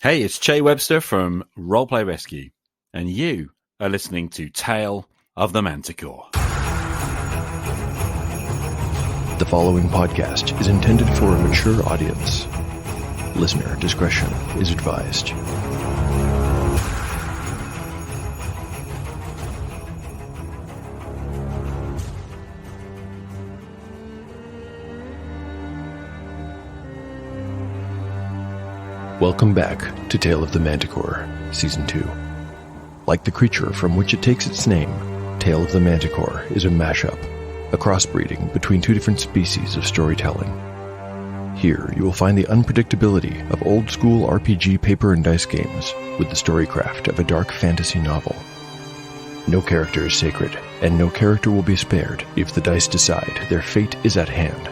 Hey, it's Che Webster from Roleplay Rescue, and you are listening to Tale of the Manticore. The following podcast is intended for a mature audience. Listener discretion is advised. Welcome back to Tale of the Manticore, Season 2. Like the creature from which it takes its name, Tale of the Manticore is a mashup, a crossbreeding between two different species of storytelling. Here you will find the unpredictability of old-school RPG paper and dice games with the storycraft of a dark fantasy novel. No character is sacred, and no character will be spared if the dice decide their fate is at hand.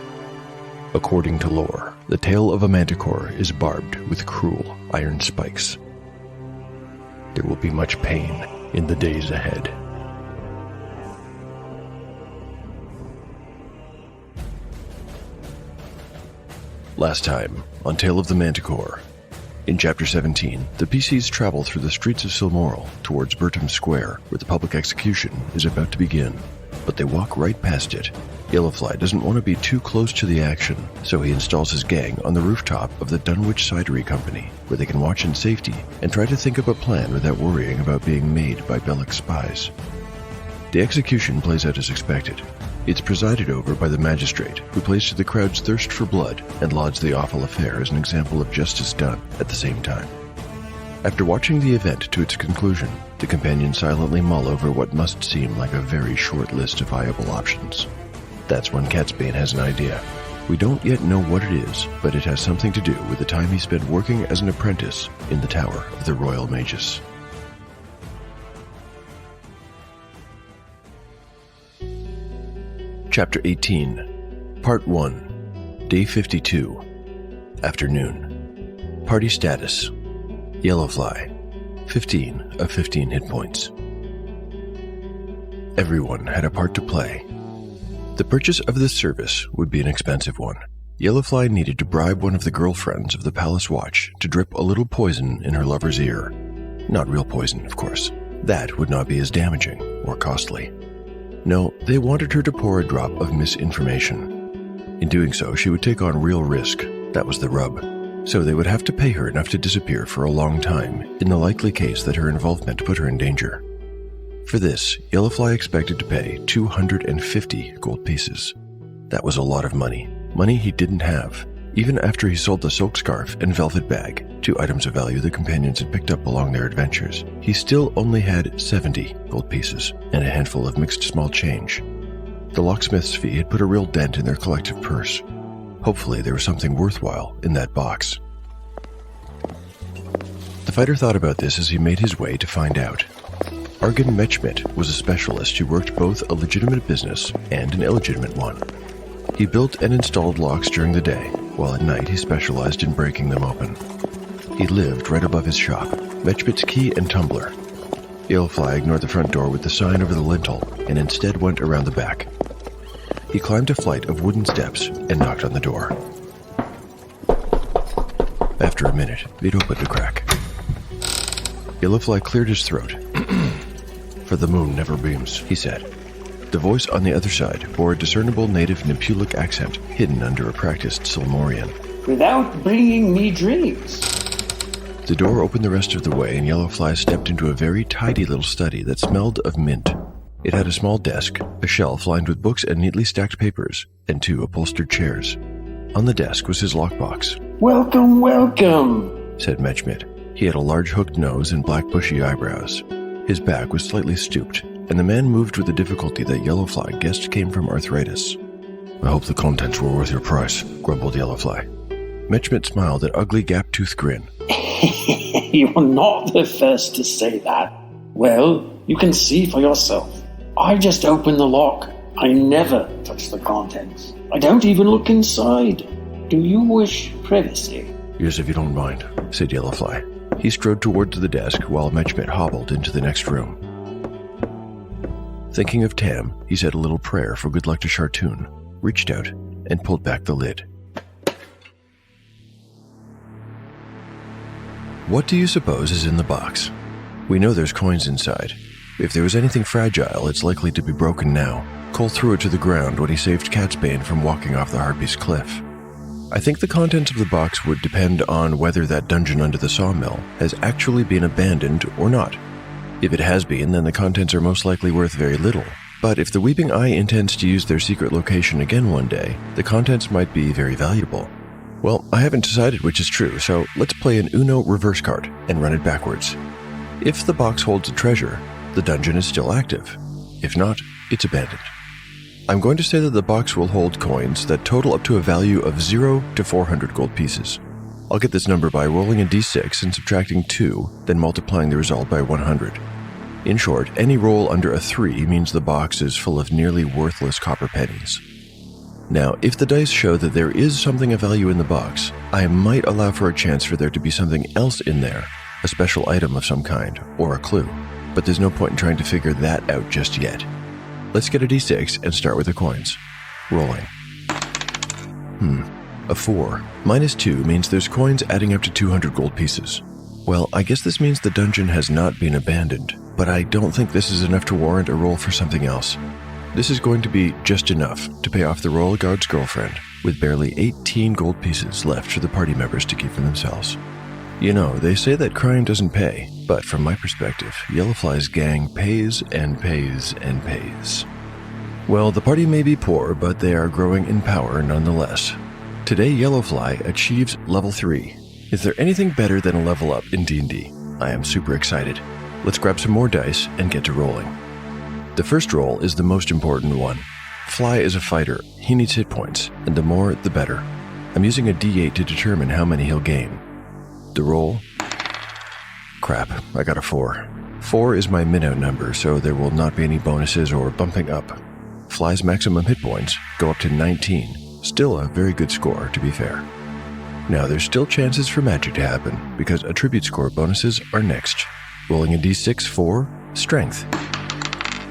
According to lore, the tail of a manticore is barbed with cruel iron spikes. There will be much pain in the days ahead. Last time on Tale of the Manticore. In Chapter 17, the PCs travel through the streets of Silmoral towards Bertham Square, where the public execution is about to begin. But they walk right past it. Yellowfly doesn't want to be too close to the action, so he installs his gang on the rooftop of the Dunwich Cidery Company, where they can watch in safety and try to think of a plan without worrying about being made by Bellic's spies. The execution plays out as expected. It's presided over by the magistrate, who plays to the crowd's thirst for blood and lauds the awful affair as an example of justice done at the same time. After watching the event to its conclusion, the companions silently mull over what must seem like a very short list of viable options. That's when Catsbane has an idea. We don't yet know what it is, but it has something to do with the time he spent working as an apprentice in the Tower of the Royal Magus. Chapter 18, Part 1, Day 52, Afternoon. Party status: Yellowfly, 15 of 15 hit points. Everyone had a part to play. The purchase of this service would be an expensive one. Yellowfly needed to bribe one of the girlfriends of the Palace Watch to drip a little poison in her lover's ear. Not real poison, of course. That would not be as damaging or costly. No, they wanted her to pour a drop of misinformation. In doing so, she would take on real risk. That was the rub. So they would have to pay her enough to disappear for a long time, in the likely case that her involvement put her in danger. For this, Yellowfly expected to pay 250 gold pieces. That was a lot of money. Money he didn't have. Even after he sold the silk scarf and velvet bag, two items of value the companions had picked up along their adventures, he still only had 70 gold pieces and a handful of mixed small change. The locksmith's fee had put a real dent in their collective purse. Hopefully there was something worthwhile in that box. The fighter thought about this as he made his way to find out. Argon Mechmit was a specialist who worked both a legitimate business and an illegitimate one. He built and installed locks during the day, while at night he specialized in breaking them open. He lived right above his shop, Mechmit's Key and Tumbler. Yellowfly ignored the front door with the sign over the lintel and instead went around the back. He climbed a flight of wooden steps and knocked on the door. After a minute, it opened a crack. Yellowfly cleared his throat. "For the moon never beams," he said. The voice on the other side bore a discernible native Nipulic accent hidden under a practiced Silmorian. "Without bringing me drinks." The door opened the rest of the way and Yellowfly stepped into a very tidy little study that smelled of mint. It had a small desk, a shelf lined with books and neatly stacked papers, and two upholstered chairs. On the desk was his lockbox. "Welcome, welcome," said Mechmit. He had a large hooked nose and black bushy eyebrows. His back was slightly stooped, and the man moved with a difficulty that Yellowfly guessed came from arthritis. "I hope the contents were worth your price," grumbled Yellowfly. Mechmit smiled an ugly gap-toothed grin. "You're not the first to say that. Well, you can see for yourself. I just opened the lock. I never touch the contents. I don't even look inside. Do you wish privacy?" "Yes, if you don't mind," said Yellowfly. He strode towards the desk while Mechmit hobbled into the next room. Thinking of Tam, he said a little prayer for good luck to Shartoon, reached out, and pulled back the lid. What do you suppose is in the box? We know there's coins inside. If there was anything fragile, it's likely to be broken now. Cole threw it to the ground when he saved Catsbane from walking off the Harpy's cliff. I think the contents of the box would depend on whether that dungeon under the sawmill has actually been abandoned or not. If it has been, then the contents are most likely worth very little. But if the Weeping Eye intends to use their secret location again one day, the contents might be very valuable. Well, I haven't decided which is true, so let's play an Uno reverse card and run it backwards. If the box holds a treasure, the dungeon is still active. If not, it's abandoned. I'm going to say that the box will hold coins that total up to a value of 0 to 400 gold pieces. I'll get this number by rolling a d6 and subtracting 2, then multiplying the result by 100. In short, any roll under a 3 means the box is full of nearly worthless copper pennies. Now, if the dice show that there is something of value in the box, I might allow for a chance for there to be something else in there, a special item of some kind, or a clue. But there's no point in trying to figure that out just yet. Let's get a d6 and start with the coins. Rolling. A 4. Minus 2 means there's coins adding up to 200 gold pieces. Well, I guess this means the dungeon has not been abandoned, but I don't think this is enough to warrant a roll for something else. This is going to be just enough to pay off the Royal Guard's girlfriend, with barely 18 gold pieces left for the party members to keep for themselves. You know, they say that crime doesn't pay, but from my perspective, Yellowfly's gang pays and pays and pays. Well, the party may be poor, but they are growing in power nonetheless. Today, Yellowfly achieves level 3. Is there anything better than a level up in D&D? I am super excited. Let's grab some more dice and get to rolling. The first roll is the most important one. Fly is a fighter. He needs hit points, and the more, the better. I'm using a d8 to determine how many he'll gain. The roll? Crap, I got a 4. 4 is my min-out number, so there will not be any bonuses or bumping up. Fly's maximum hit points go up to 19. Still a very good score, to be fair. Now, there's still chances for magic to happen, because attribute score bonuses are next. Rolling a d6 for strength.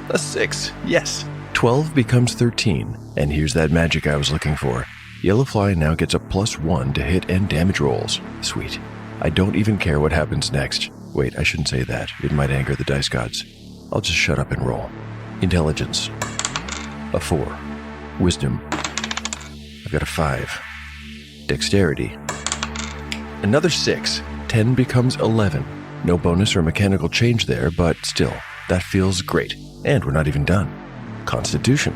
A 6, yes! 12 becomes 13, and here's that magic I was looking for. Yellowfly now gets a +1 to hit and damage rolls. Sweet. I don't even care what happens next. Wait, I shouldn't say that. It might anger the dice gods. I'll just shut up and roll. Intelligence. A 4. Wisdom. I've got a 5. Dexterity. Another 6. 10 becomes 11. No bonus or mechanical change there, but still, that feels great. And we're not even done. Constitution.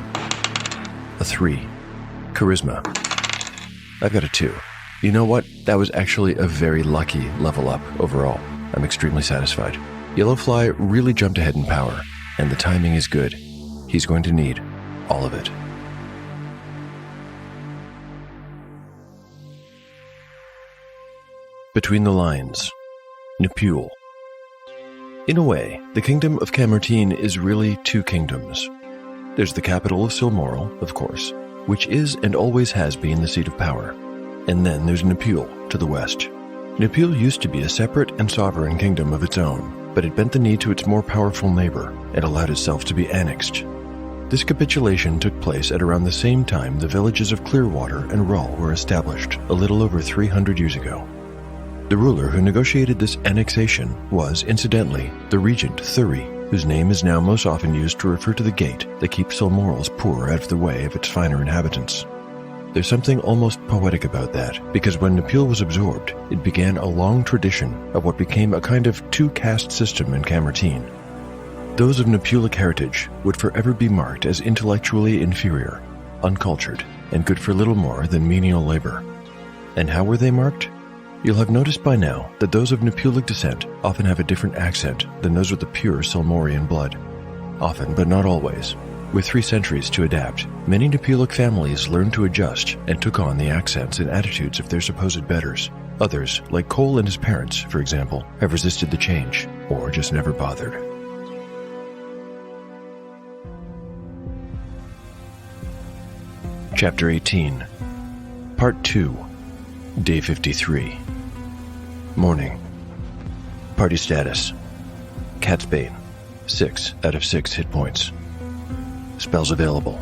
A 3. Charisma. I've got a 2. You know what? That was actually a very lucky level up overall. I'm extremely satisfied. Yellowfly really jumped ahead in power, and the timing is good. He's going to need all of it. Between the lines. Nepule. In a way, the kingdom of Camartine is really 2 kingdoms. There's the capital of Silmoral, of course, which is and always has been the seat of power. And then there's Nepule to the west. Nepule used to be a separate and sovereign kingdom of its own, but it bent the knee to its more powerful neighbor and allowed itself to be annexed. This capitulation took place at around the same time the villages of Clearwater and Rull were established, a little over 300 years ago. The ruler who negotiated this annexation was, incidentally, the regent Thury, whose name is now most often used to refer to the gate that keeps Silmoral's poor out of the way of its finer inhabitants. There's something almost poetic about that, because when Nepule was absorbed, it began a long tradition of what became a kind of 2-caste system in Camartine. Those of Nepulic heritage would forever be marked as intellectually inferior, uncultured, and good for little more than menial labor. And how were they marked? You'll have noticed by now that those of Nepulic descent often have a different accent than those with the pure Silmorian blood. Often, but not always. With 3 centuries to adapt, many Nepulic families learned to adjust and took on the accents and attitudes of their supposed betters. Others, like Cole and his parents, for example, have resisted the change, or just never bothered. Chapter 18. Part 2. Day 53. Morning. Party status. Catsbane. 6 out of 6 hit points. Spells available.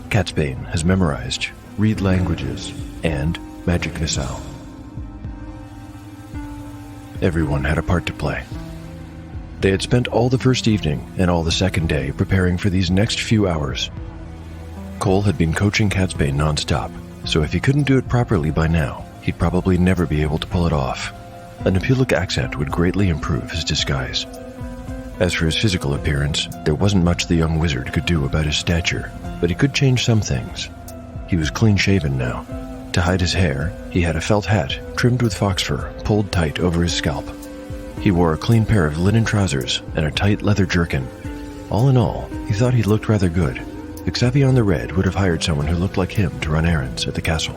Catsbane has memorized Read Languages and Magic Missile. Everyone had a part to play. They had spent all the first evening and all the second day preparing for these next few hours. Cole had been coaching Catsbane non-stop, so if he couldn't do it properly by now, he'd probably never be able to pull it off. A Napulic accent would greatly improve his disguise. As for his physical appearance, there wasn't much the young wizard could do about his stature, but he could change some things. He was clean-shaven now. To hide his hair, he had a felt hat trimmed with fox fur pulled tight over his scalp. He wore a clean pair of linen trousers and a tight leather jerkin. All in all, he thought he looked rather good. Xavion the Red would have hired someone who looked like him to run errands at the castle.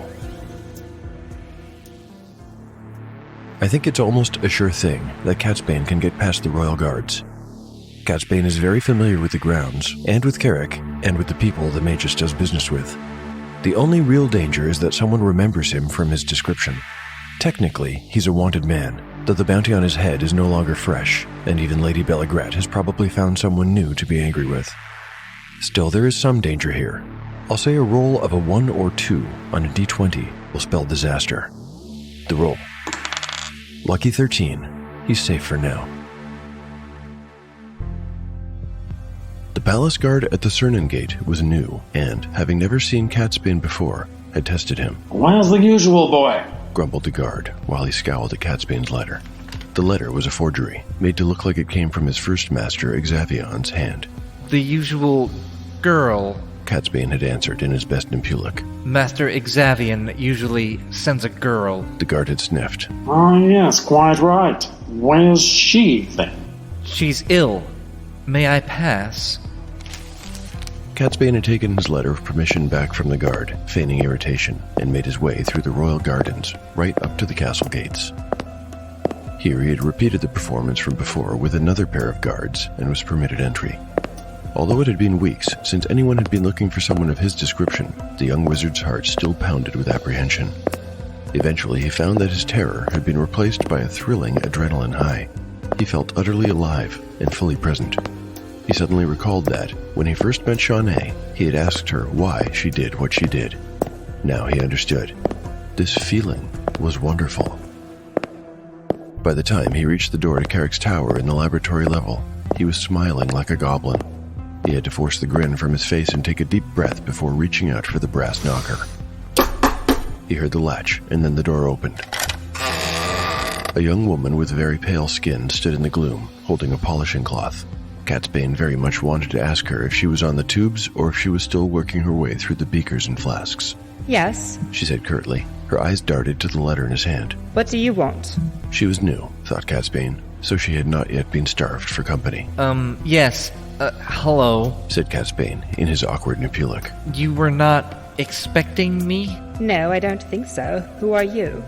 I think it's almost a sure thing that Catsbane can get past the royal guards. Catsbane is very familiar with the grounds, and with Carrick, and with the people the Magus does business with. The only real danger is that someone remembers him from his description. Technically, he's a wanted man, though the bounty on his head is no longer fresh, and even Lady Bellegret has probably found someone new to be angry with. Still, there is some danger here. I'll say a roll of a 1 or 2 on a d20 will spell disaster. The roll. Lucky 13. He's safe for now. The palace guard at the Cernan Gate was new, and, having never seen Catsbane before, had tested him. Where's the usual boy? Grumbled the guard, while he scowled at Catsbane's letter. The letter was a forgery, made to look like it came from his first master, Xavion's hand. The usual girl, Catsbane had answered in his best Napulic. Master Xavion usually sends a girl. The guard had sniffed. Oh, yes, quite right. Where's she, then? She's ill. May I pass? Catsbane had taken his letter of permission back from the guard, feigning irritation, and made his way through the royal gardens, right up to the castle gates. Here he had repeated the performance from before with another pair of guards, and was permitted entry. Although it had been weeks since anyone had been looking for someone of his description, the young wizard's heart still pounded with apprehension. Eventually, he found that his terror had been replaced by a thrilling adrenaline high. He felt utterly alive and fully present. He suddenly recalled that, when he first met Shawnee, he had asked her why she did what she did. Now he understood. This feeling was wonderful. By the time he reached the door to Carrick's tower in the laboratory level, he was smiling like a goblin. He had to force the grin from his face and take a deep breath before reaching out for the brass knocker. He heard the latch, and then the door opened. A young woman with very pale skin stood in the gloom, holding a polishing cloth. Catsbane very much wanted to ask her if she was on the tubes or if she was still working her way through the beakers and flasks. Yes. She said curtly. Her eyes darted to the letter in his hand. What do you want? She was new, thought Catsbane, so she had not yet been starved for company. Yes. Hello. Said Catsbane in his awkward Napulic. You were not expecting me? No, I don't think so. Who are you?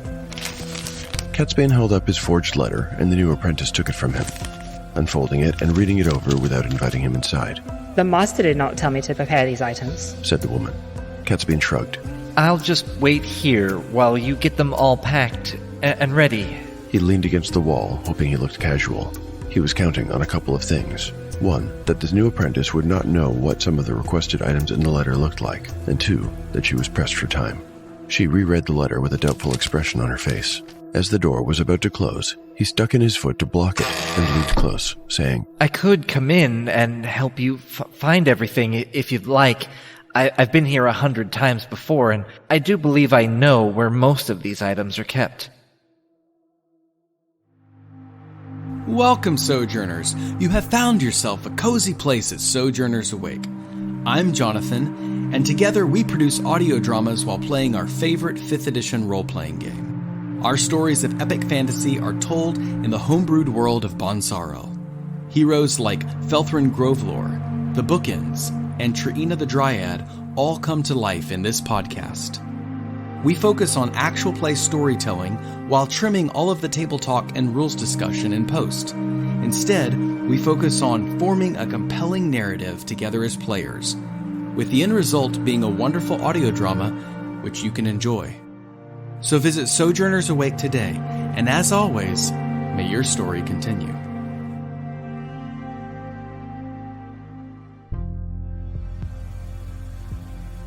Catsbane held up his forged letter, and the new apprentice took it from him, unfolding it and reading it over without inviting him inside. The master did not tell me to prepare these items, said the woman. Catsbane shrugged. I'll just wait here while you get them all packed and ready. He leaned against the wall, hoping he looked casual. He was counting on a couple of things. One, that this new apprentice would not know what some of the requested items in the letter looked like, and two, that she was pressed for time. She reread the letter with a doubtful expression on her face. As the door was about to close, he stuck in his foot to block it and leaned close, saying, I could come in and help you find everything if you'd like. I've been here 100 times before, and I do believe I know where most of these items are kept. Welcome, Sojourners. You have found yourself a cozy place at Sojourners Awake. I'm Jonathan, and together we produce audio dramas while playing our favorite 5th edition role-playing game. Our stories of epic fantasy are told in the homebrewed world of Bonsarel. Heroes like Felthrin Grovelore, the Bookends, and Traina the Dryad all come to life in this podcast. We focus on actual play storytelling while trimming all of the table talk and rules discussion in post. Instead, we focus on forming a compelling narrative together as players, with the end result being a wonderful audio drama which you can enjoy. So visit Sojourners Awake today, and as always, may your story continue.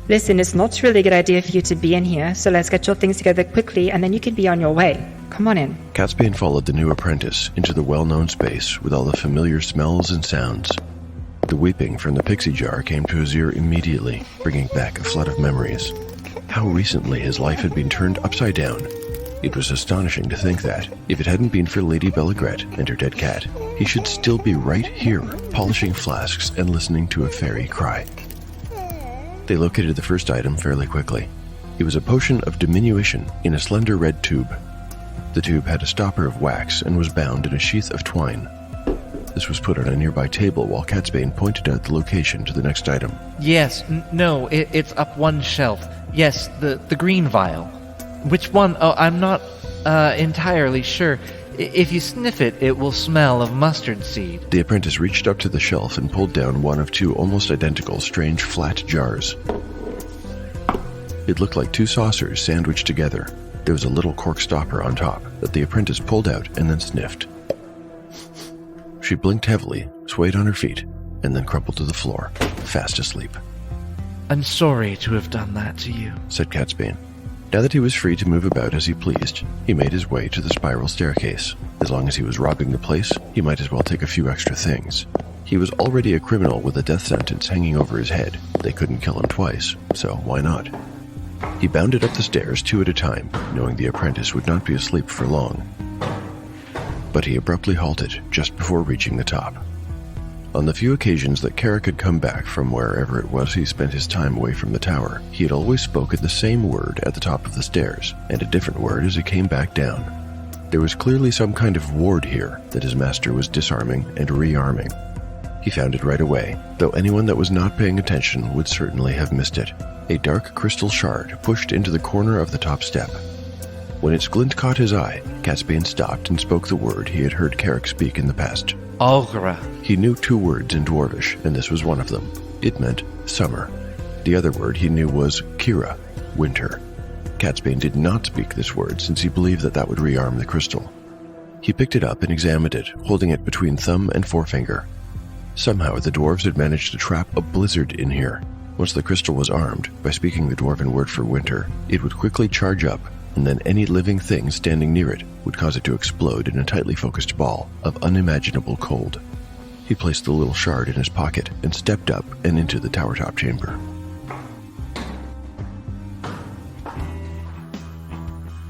Listen, it's not really a good idea for you to be in here, so let's get your things together quickly and then you can be on your way. Come on in. Catsbane followed the new apprentice into the well-known space with all the familiar smells and sounds. The weeping from the pixie jar came to his ear immediately, bringing back a flood of memories. How recently his life had been turned upside down. It was astonishing to think that, if it hadn't been for Lady Bellagrette and her dead cat, he should still be right here, polishing flasks and listening to a fairy cry. They located the first item fairly quickly. It was a potion of diminution in a slender red tube. The tube had a stopper of wax and was bound in a sheath of twine. This was put on a nearby table while Catsbane pointed out the location to the next item. Yes, no, it's up one shelf. Yes, the green vial. Which one? Oh, I'm not entirely sure. If you sniff it, it will smell of mustard seed. The apprentice reached up to the shelf and pulled down one of two almost identical, strange flat jars. It looked like two saucers sandwiched together. There was a little cork stopper on top that the apprentice pulled out and then sniffed. She blinked heavily, swayed on her feet, and then crumpled to the floor, fast asleep. I'm sorry to have done that to you, said Catsbane. Now that he was free to move about as he pleased, he made his way to the spiral staircase. As long as he was robbing the place, he might as well take a few extra things. He was already a criminal with a death sentence hanging over his head. They couldn't kill him twice, so why not? He bounded up the stairs two at a time, knowing the apprentice would not be asleep for long. But he abruptly halted just before reaching the top. On the few occasions that Carrick had come back from wherever it was he spent his time away from the tower, he had always spoken the same word at the top of the stairs, and a different word as he came back down. There was clearly some kind of ward here that his master was disarming and rearming. He found it right away, though anyone that was not paying attention would certainly have missed it. A dark crystal shard pushed into the corner of the top step. When its glint caught his eye, Catsbane stopped and spoke the word he had heard Carrick speak in the past. Algra. He knew two words in Dwarvish, and this was one of them. It meant summer. The other word he knew was Kira, winter. Catsbane did not speak this word since he believed that would rearm the crystal. He picked it up and examined it, holding it between thumb and forefinger. Somehow the dwarves had managed to trap a blizzard in here. Once the crystal was armed, by speaking the dwarven word for winter, it would quickly charge up, and then any living thing standing near it would cause it to explode in a tightly focused ball of unimaginable cold. He placed the little shard in his pocket and stepped up and into the tower top chamber.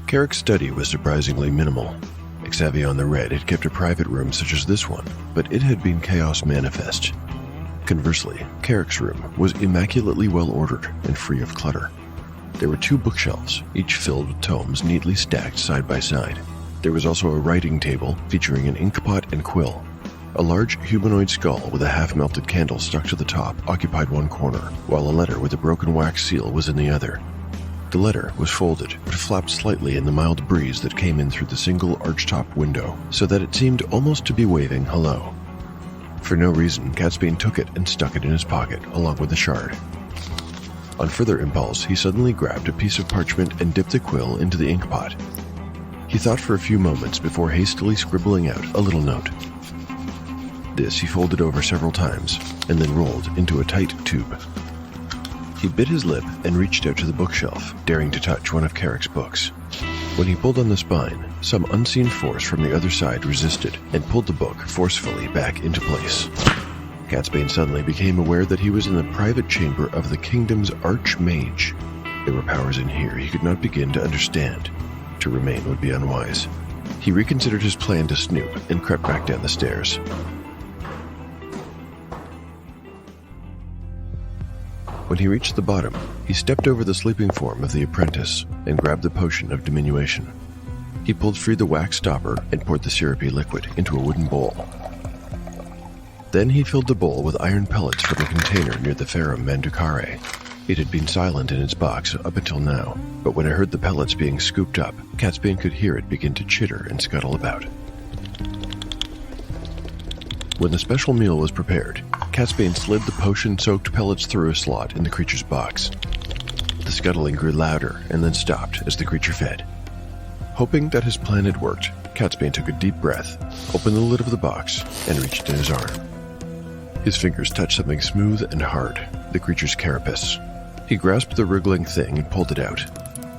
Carrick's study was surprisingly minimal. Xavion the Red had kept a private room such as this one, but it had been chaos manifest. Conversely, Carrick's room was immaculately well ordered and free of clutter. There were two bookshelves, each filled with tomes neatly stacked side by side. There was also a writing table featuring an inkpot and quill. A large humanoid skull with a half-melted candle stuck to the top occupied one corner, while a letter with a broken wax seal was in the other. The letter was folded, but flapped slightly in the mild breeze that came in through the single archtop window, so that it seemed almost to be waving hello. For no reason, Catsbane took it and stuck it in his pocket, along with the shard. On further impulse, he suddenly grabbed a piece of parchment and dipped the quill into the inkpot. He thought for a few moments before hastily scribbling out a little note. This he folded over several times, and then rolled into a tight tube. He bit his lip and reached out to the bookshelf, daring to touch one of Carrick's books. When he pulled on the spine, some unseen force from the other side resisted and pulled the book forcefully back into place. Catsbane suddenly became aware that he was in the private chamber of the kingdom's archmage. There were powers in here he could not begin to understand. To remain would be unwise. He reconsidered his plan to snoop and crept back down the stairs. When he reached the bottom, he stepped over the sleeping form of the apprentice and grabbed the potion of diminution. He pulled free the wax stopper and poured the syrupy liquid into a wooden bowl. Then he filled the bowl with iron pellets from a container near the Ferrum Mandukare. It had been silent in its box up until now, but when it heard the pellets being scooped up, Catsbane could hear it begin to chitter and scuttle about. When the special meal was prepared, Catsbane slid the potion-soaked pellets through a slot in the creature's box. The scuttling grew louder and then stopped as the creature fed. Hoping that his plan had worked, Catsbane took a deep breath, opened the lid of the box, and reached in his arm. His fingers touched something smooth and hard, the creature's carapace. He grasped the wriggling thing and pulled it out.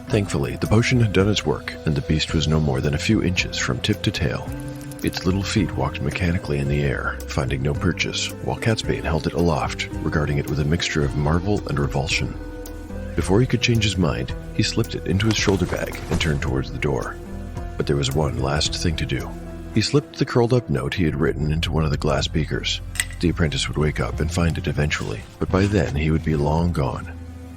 Thankfully, the potion had done its work, and the beast was no more than a few inches from tip to tail. Its little feet walked mechanically in the air, finding no purchase, while Catsbane held it aloft, regarding it with a mixture of marvel and revulsion. Before he could change his mind, he slipped it into his shoulder bag and turned towards the door. But there was one last thing to do. He slipped the curled-up note he had written into one of the glass beakers. The apprentice would wake up and find it eventually, but by then he would be long gone.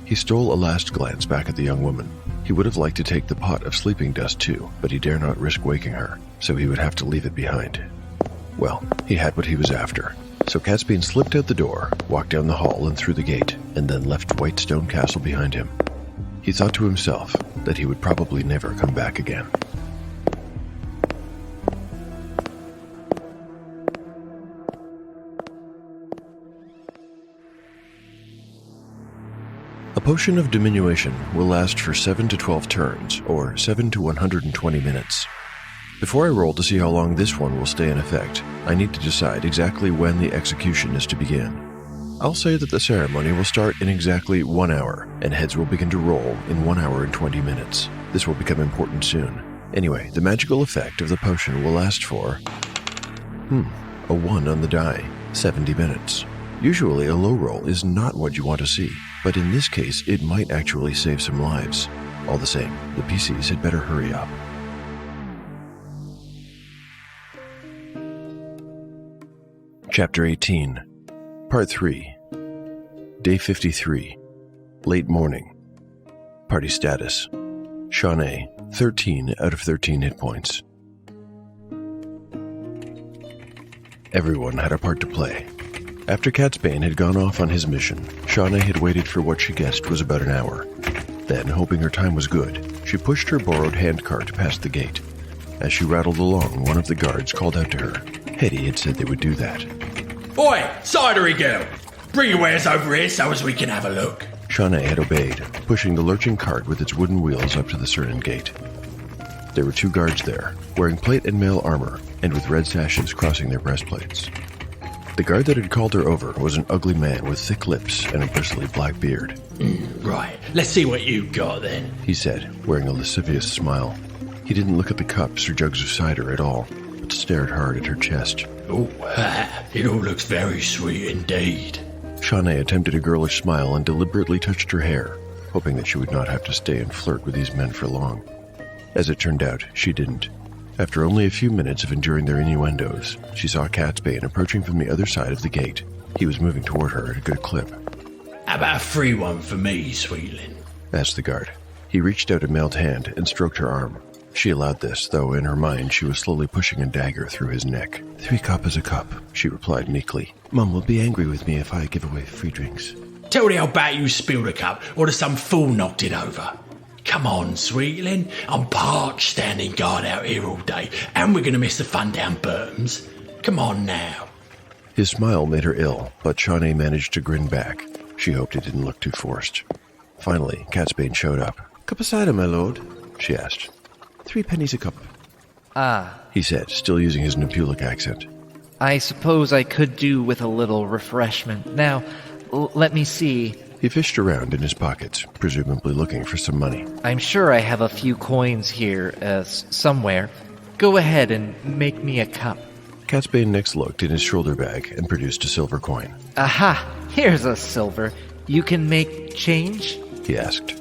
He stole a last glance back at the young woman. He would have liked to take the pot of sleeping dust too, but he dare not risk waking her, so he would have to leave it behind. Well, he had what he was after. So Catsbane slipped out the door, walked down the hall and through the gate, and then left Whitestone Castle behind him. He thought to himself that he would probably never come back again. A potion of diminution will last for 7 to 12 turns, or 7 to 120 minutes. Before I roll to see how long this one will stay in effect, I need to decide exactly when the execution is to begin. I'll say that the ceremony will start in exactly 1 hour, and heads will begin to roll in 1 hour and 20 minutes. This will become important soon. Anyway, the magical effect of the potion will last for... a 1 on the die, 70 minutes. Usually a low roll is not what you want to see, but in this case it might actually save some lives. All the same, the PCs had better hurry up. Chapter 18, Part 3, Day 53, Late Morning. Party status: Shawnee, 13 out of 13 hit points. Everyone had a part to play. After Catsbane had gone off on his mission, Shawnee had waited for what she guessed was about an hour. Then, hoping her time was good, she pushed her borrowed handcart past the gate. As she rattled along, one of the guards called out to her. Hetty had said they would do that. Oi, cidery girl! Bring your wares over here so as we can have a look. Shawnee had obeyed, pushing the lurching cart with its wooden wheels up to the certain gate. There were 2 guards there, wearing plate and mail armor, and with red sashes crossing their breastplates. The guard that had called her over was an ugly man with thick lips and a bristly black beard. Right, let's see what you got then, he said, wearing a lascivious smile. He didn't look at the cups or jugs of cider at all, but stared hard at her chest. Oh, it all looks very sweet indeed. Shawnee attempted a girlish smile and deliberately touched her hair, hoping that she would not have to stay and flirt with these men for long. As it turned out, she didn't. After only a few minutes of enduring their innuendos, she saw Catsbane approaching from the other side of the gate. He was moving toward her at a good clip. How about a free one for me, sweetling? Asked the guard. He reached out a mailed hand and stroked her arm. She allowed this, though in her mind she was slowly pushing a dagger through his neck. 3 cop is a cup, she replied meekly. Mum will be angry with me if I give away free drinks. Tell the old bat you spilled a cup, or that some fool knocked it over. Come on, sweetling. I'm parched standing guard out here all day, and we're going to miss the fun down Burtham's. Come on now. His smile made her ill, but Shawnee managed to grin back. She hoped it didn't look too forced. Finally, Catsbane showed up. Cup of cider, my lord? She asked. 3 pennies a cup. Ah, He said, still using his Napulic accent. I suppose I could do with a little refreshment. Now, let me see. He fished around in his pockets, presumably looking for some money. I'm sure I have a few coins here, somewhere. Go ahead and make me a cup. Catsbane next looked in his shoulder bag and produced a silver coin. Aha! Here's a silver. You can make change? He asked.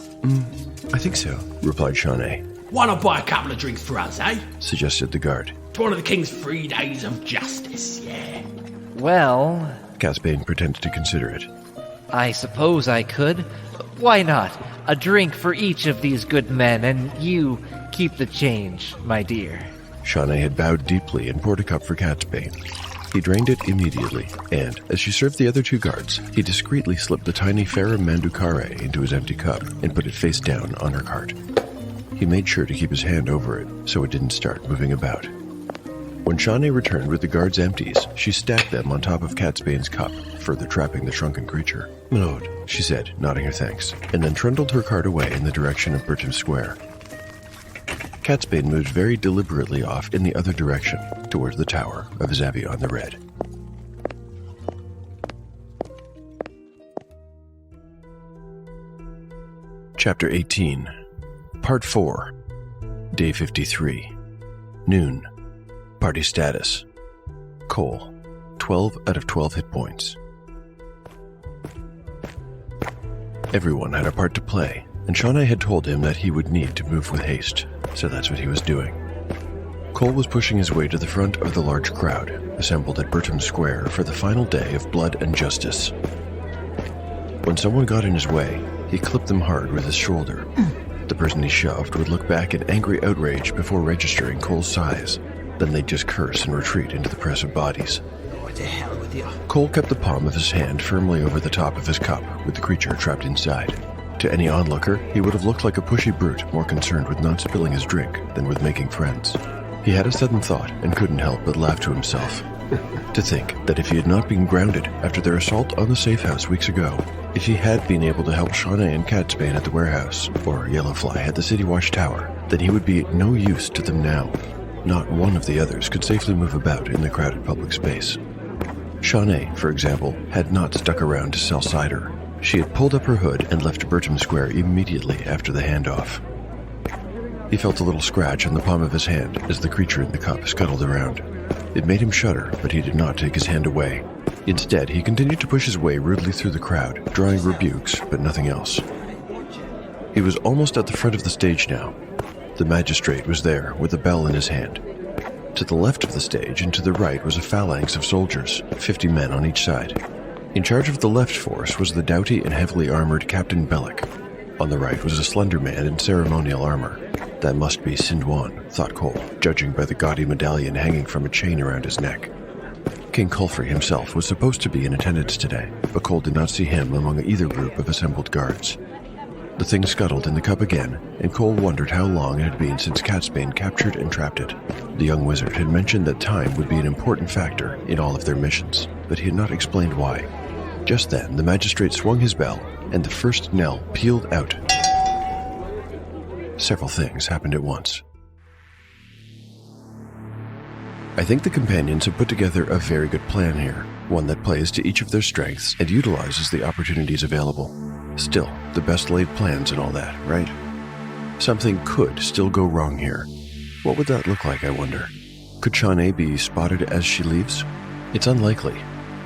I think so, replied Shawnee. Why not buy a couple of drinks for us, eh? Suggested the guard. It's one of the king's 3 days of justice, yeah. Well, Catsbane pretended to consider it. I suppose I could. Why not? A drink for each of these good men, and you keep the change, my dear. Shawnee had bowed deeply and poured a cup for Catsbane. He drained it immediately, and, as she served the other 2 guards, he discreetly slipped the tiny Ferrum Mandukare into his empty cup and put it face down on her cart. He made sure to keep his hand over it so it didn't start moving about. When Shawnee returned with the guard's empties, she stacked them on top of Catsbane's cup, further trapping the shrunken creature. "My lord," she said, nodding her thanks, and then trundled her cart away in the direction of Bircham Square. Catsbane moved very deliberately off in the other direction, towards the tower of Xavion the Red. Chapter 18, Part 4. Day 53. Noon. Party status. Cole, 12 out of 12 hit points. Everyone had a part to play, and Shawnee had told him that he would need to move with haste, so that's what he was doing. Cole was pushing his way to the front of the large crowd, assembled at Bertram Square for the final day of blood and justice. When someone got in his way, he clipped them hard with his shoulder. The person he shoved would look back in angry outrage before registering Cole's size. Then they'd just curse and retreat into the press of bodies. What the hell with you? Cole kept the palm of his hand firmly over the top of his cup, with the creature trapped inside. To any onlooker, he would have looked like a pushy brute, more concerned with not spilling his drink than with making friends. He had a sudden thought and couldn't help but laugh to himself. To think that if he had not been grounded after their assault on the safe house weeks ago, if he had been able to help Shawnee and Catsbane at the warehouse, or Yellowfly at the City Watch Tower, then he would be no use to them now. Not one of the others could safely move about in the crowded public space. Shawnee, for example, had not stuck around to sell cider. She had pulled up her hood and left Bertram Square immediately after the handoff. He felt a little scratch on the palm of his hand as the creature in the cup scuttled around. It made him shudder, but he did not take his hand away. Instead, he continued to push his way rudely through the crowd, drawing rebukes, but nothing else. He was almost at the front of the stage now. The magistrate was there, with a bell in his hand. To the left of the stage and to the right was a phalanx of soldiers, 50 men on each side. In charge of the left force was the doughty and heavily armored Captain Bellick. On the right was a slender man in ceremonial armor. That must be Sindwan, thought Cole, judging by the gaudy medallion hanging from a chain around his neck. King Culfrey himself was supposed to be in attendance today, but Cole did not see him among either group of assembled guards. The thing scuttled in the cup again, and Cole wondered how long it had been since Catsbane captured and trapped it. The young wizard had mentioned that time would be an important factor in all of their missions, but he had not explained why. Just then, the magistrate swung his bell, and the first knell pealed out. Several things happened at once. I think the companions have put together a very good plan here, one that plays to each of their strengths and utilizes the opportunities available. Still, the best laid plans and all that, right? Something could still go wrong here. What would that look like, I wonder? Could Shawnee be spotted as she leaves? It's unlikely.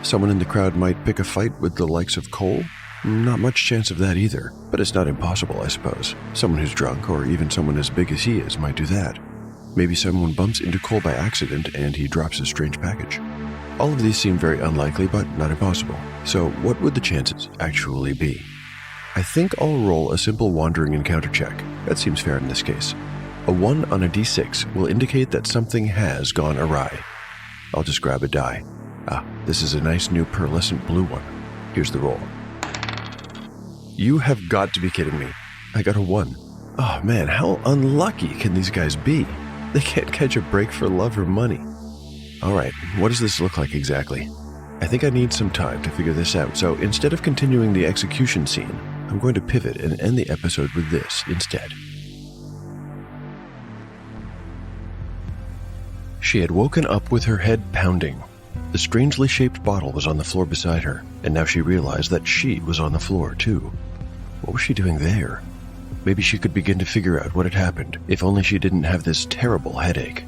Someone in the crowd might pick a fight with the likes of Cole? Not much chance of that either, but it's not impossible, I suppose. Someone who's drunk, or even someone as big as he is, might do that. Maybe someone bumps into Cole by accident and he drops a strange package. All of these seem very unlikely, but not impossible. So what would the chances actually be? I think I'll roll a simple wandering encounter check. That seems fair in this case. A 1 on a d6 will indicate that something has gone awry. I'll just grab a die. This is a nice new pearlescent blue one. Here's the roll. You have got to be kidding me. I got a 1. Oh man, how unlucky can these guys be? They can't catch a break for love or money. Alright, what does this look like exactly? I think I need some time to figure this out, so instead of continuing the execution scene, I'm going to pivot and end the episode with this instead. She had woken up with her head pounding. The strangely shaped bottle was on the floor beside her, and now she realized that she was on the floor too. What was she doing there? Maybe she could begin to figure out what had happened, if only she didn't have this terrible headache.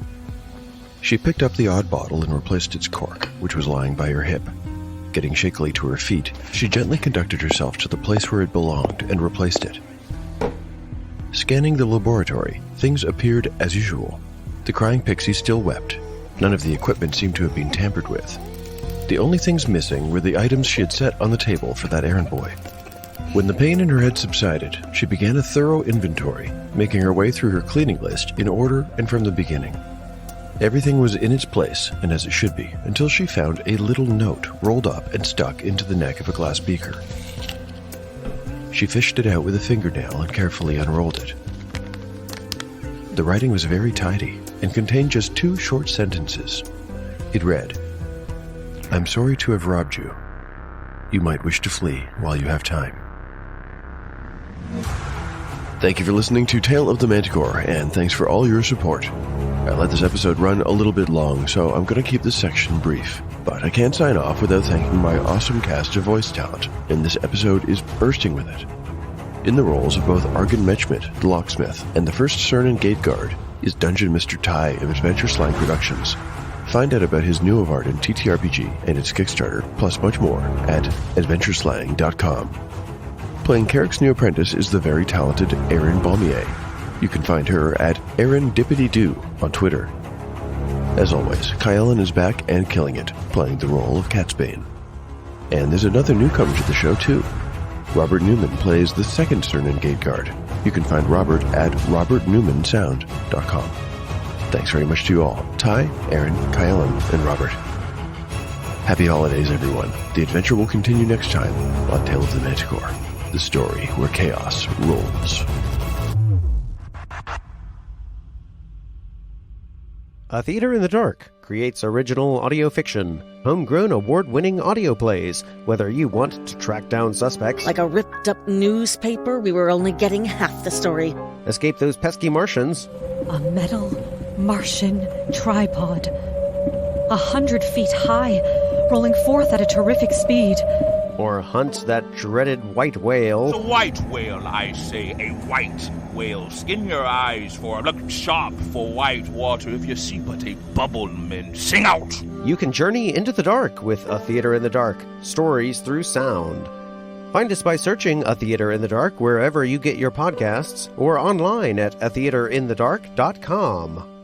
She picked up the odd bottle and replaced its cork, which was lying by her hip. Getting shakily to her feet, she gently conducted herself to the place where it belonged and replaced it. Scanning the laboratory, things appeared as usual. The crying pixie still wept. None of the equipment seemed to have been tampered with. The only things missing were the items she had set on the table for that errand boy. When the pain in her head subsided, she began a thorough inventory, making her way through her cleaning list in order and from the beginning. Everything was in its place, and as it should be, until she found a little note rolled up and stuck into the neck of a glass beaker. She fished it out with a fingernail and carefully unrolled it. The writing was very tidy and contained just 2 short sentences. It read, "I'm sorry to have robbed you. You might wish to flee while you have time." Thank you for listening to Tale of the Manticore, and thanks for all your support. I let this episode run a little bit long, so I'm going to keep this section brief. But I can't sign off without thanking my awesome cast of voice talent, and this episode is bursting with it. In the roles of both Argon Mechmit, the locksmith, and the first Cernan Gateguard is Dungeon Mr. Ty of Adventure Slang Productions. Find out about his new Avard in TTRPG and its Kickstarter, plus much more, at adventureslang.com. Playing Carrick's new apprentice is the very talented Erin Baumier. You can find her at Erin Dippity Doo on Twitter. As always, Kyellen is back and killing it, playing the role of Catsbane. And there's another newcomer to the show, too. Robert Newman plays the second Cernan Gateguard. You can find Robert at robertnewmansound.com. Thanks very much to you all, Ty, Aaron, Kyellen, and Robert. Happy holidays, everyone. The adventure will continue next time on Tale of the Manticore, the story where chaos rolls. A Theater in the Dark creates original audio fiction, homegrown award-winning audio plays. Whether you want to track down suspects, like a ripped-up newspaper, we were only getting half the story. Escape those pesky Martians, a metal Martian tripod, 100 feet high, rolling forth at a terrific speed. Or hunt that dreaded white whale. The white whale, I say, a white whale. Skin your eyes for look sharp for white water. If you see but a bubble, men, sing out. You can journey into the dark with A Theater in the Dark, stories through sound. Find us by searching A Theater in the Dark wherever you get your podcasts, or online at atheaterinthedark.com.